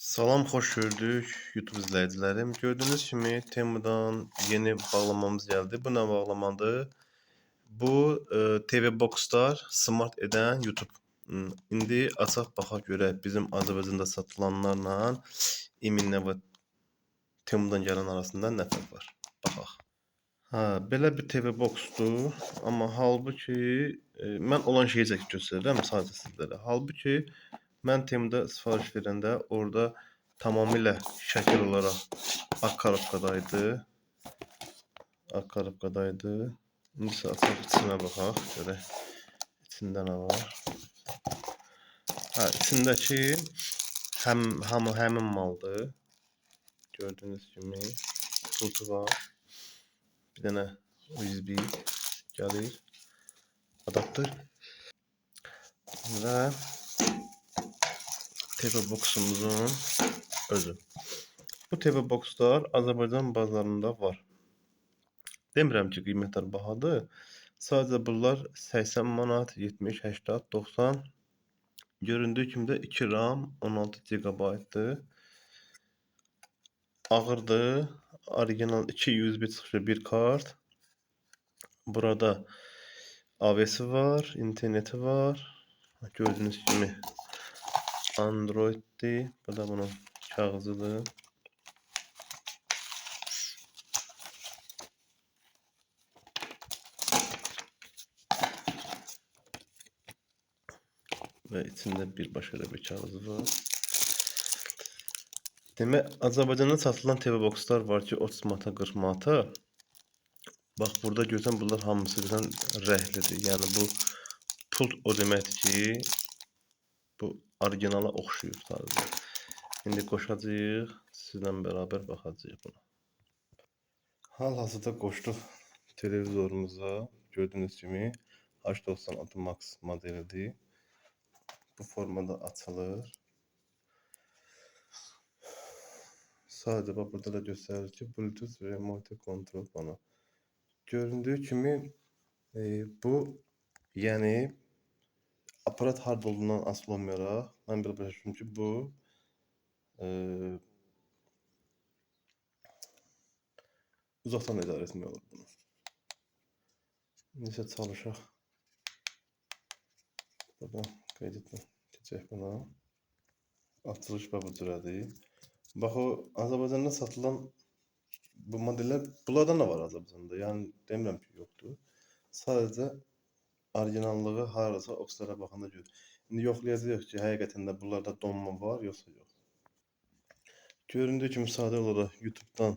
Salam, xoş gördük YouTube izləyicilərim. Gördüyünüz kimi Temudan yeni bağlamamız gəldi. Bu nə bağlamadır? Bu TV Boxlar smart edən YouTube. İndi açaq baxaq görək bizim Azərbaycanda satılanlarla İminlə və Temudan gələn arasında nə fərq var? Baxaq. Hə, belə bir TV Boxdur, amma halbuki mən olan şeyi çəkib göstərirəm sadəcə sizlərə. Halbuki mən Temuda sifariş verəndə orada tamamilə şəkil olaraq ak koробkadaydı. Ak koробkadaydı. İndi isə açaq içinə baxaq, görək içində nə var. Hə, içindəki həmin maldır. Gördüyünüz kimi pultu var. Bir dənə USB gəlir. Adaptör və TV Box'umuzun özü. Bu TV Box'lar Azərbaycan bazarında var. Demirəm ki, qiymətlər bahadır. Sadəcə bunlar 80 manat, 70, 80, 90. Göründüyü kimi də 2 RAM, 16 GB-dır. Ağırdır. Orijinal 2 USB çıxışı, bir kart. Burada AVS var, interneti var. Gördüyünüz kimi Android'dir. Bu da bunun kağızıdır. Və içində birbaşa bir kağızı var. Demək, Azərbaycanda satılan TV Boxlar var ki, 30 manata, 40 manata. Bax, burada görsən, bunlar hamısı birdən rəhlidir. Yəni, bu pult o deməkdir ki, bu orijinala oxşuyur sadəcə. İndi qoşacağıq, sizlə bərabər baxacağıq buna. Hal-hazırda qoşduq televizorumuza. Gördüyünüz kimi H96 Max modelidir. Bu formada açılır. Sadəcə bax, burada da göstərir ki, Bluetooth və remote control panel. Göründüyü kimi bu, yəni aparat harda olduğundan asılı olmayaraq, mən belə başa düşdüm ki, bu uzaqdan idarə etmək olur bunu. İndi isə çalışaq. Buradan qeyd etmək keçək buna. Açılış və bu cürədir. Bax, o Azərbaycanda satılan bu modellər, bunlardan da var Azərbaycanda. Yəni demirəm ki, yoxdur. Sadəcə orijinallığı harasa okslara baxanda görürük. İndi yoxlayacağıq ki, həqiqətən də bunlarda donma var, yoxsa yox. Göründüyü kimi sadə olaraq YouTube-dan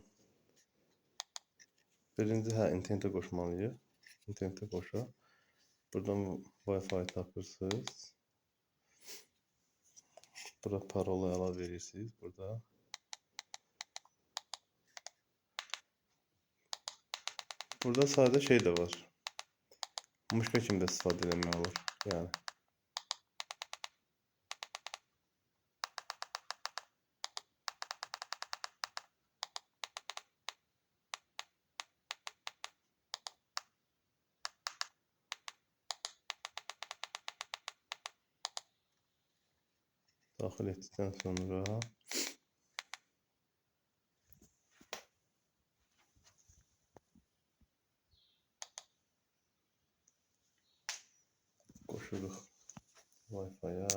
birinci internetə qoşmalıyıq. İnternetə qoşaq. Buradan Wi-Fi tapırsınız. Bura parola əlavə verirsiniz. Burada. Burada sadə şey də var. Muşka kimi də istifadə etmək olur. Yəni. Daxil etdikdən sonra qoşuruq Wi-Fi-ya.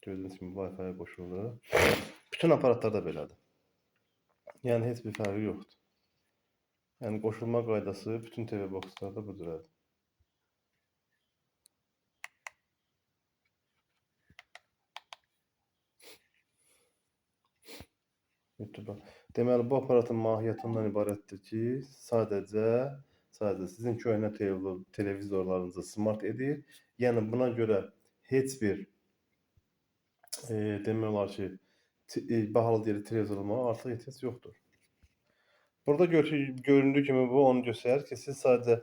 Gördüyünüz kimi Wi-Fi-ya qoşulur. Bütün aparatlarda belədir. Yəni heç bir fərqi yoxdur. Yəni qoşulma qaydası bütün TV boxlarda bu cürədir. YouTube-a. Deməli, bu aparatın mahiyyətindən ibarətdir ki, sadəcə sizin köhnə televizorlarınızı smart edir. Yəni buna görə heç bir demək olar ki, bahalı deyil televizor almağa artıq ehtiyac yoxdur. Burada göründüyü kimi bu onu göstərir ki, siz sadəcə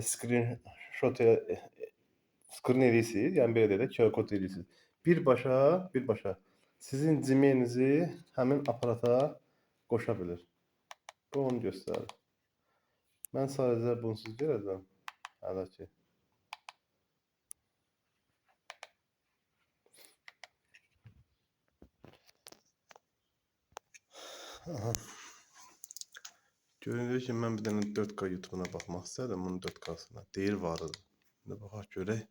screenshot eləyirsiniz, yəni belə deyək, QR kod eləyirsiniz. Birbaşa sizin Gmail-inizi həmin aparata qoşa bilir. Bu onu göstərir. Mən sadəcə bunsuz görəcəm. Hələ ki. Aha. Görünür ki mən bir dənə 4K YouTube'una baxmaq istədim. Bunun 4K'sına. Deyir var idi. İndi baxaq görək.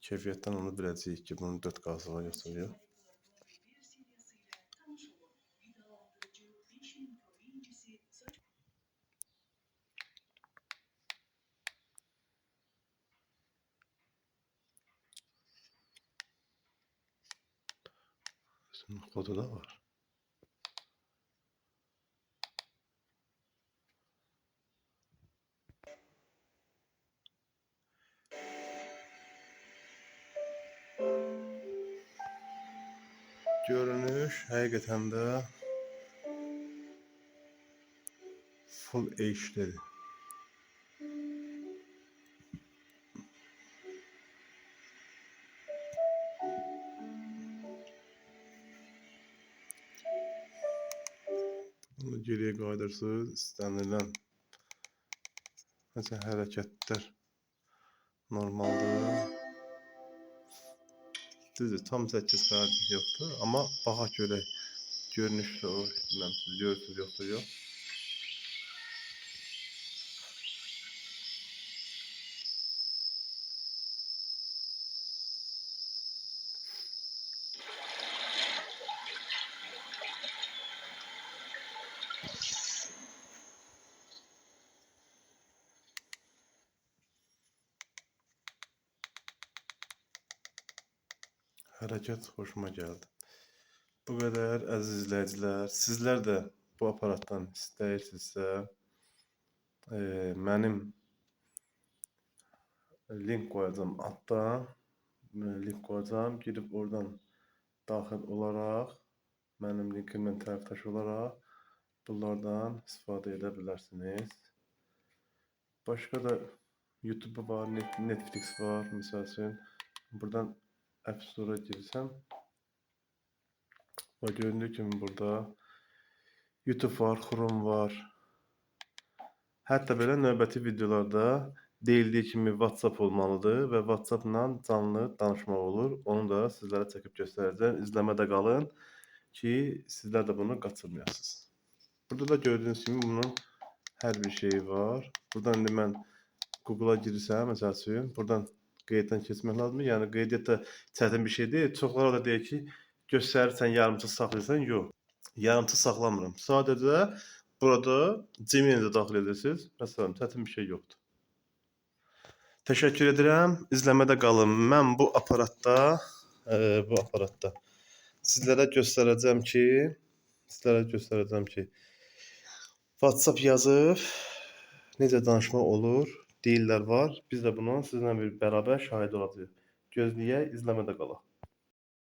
Keyfiyyətdən onu biləcəyik ki, bunun 4K'sı var yoxsa yox. Şimdi kodu da var. Görünüş həqiqətən də Full HD'dir. Bunu geriyə qayıdırsınız, istənilən mesela hərəkətlər normaldır. Düzdür, tam 8 saat yoxdur, amma baxaq görək. Görünüşdə o, bilməm siz görürsünüz yoxsa yox. Hərəkət xoşuma gəldi. Bu qədər əziz izləyicilər. Sizlər də bu aparatdan istəyirsinizsə, mənim link qoyacağım altdan. Link qoyacağım. Girib oradan daxil olaraq, mənim linkimdən tərəfdaş olaraq bunlardan istifadə edə bilərsiniz. Başqa da YouTube var, Netflix var, misal üçün. Buradan App Store'a girsəm, və göründüyü kimi burada YouTube var, Chrome var. Hətta belə növbəti videolarda deyildiyi kimi WhatsApp olmalıdır və WhatsApp-la canlı danışmaq olur. Onu da sizlərə çəkib göstərəcəm. İzləmədə qalın ki, sizlər də bunu qaçırmayasınız. Burada da gördüyünüz kimi bunun hər bir şeyi var. Buradan indi mən Google'a girsəm, məsəl üçün, buradan qeyddən keçmək lazımdır. Yəni qeydiyyatda çətin bir şey deyil. Çoxları da deyir ki, göstərirsən, yarımçıq saxlayırsan. Yox, yarımçıq saxlamıram. Sadəcə burada Gmail-də daxil edirsiniz. Məsələn, çətin bir şey yoxdur. Təşəkkür edirəm. İzləmədə qalın. Mən bu aparatda sizlərə göstərəcəm ki, WhatsApp yazıb necə danışmaq olur, deyirlər var. Biz də bunun sizinlə bir bərabər şahid olacağıq. Gözləyək, izləmədə qalaq.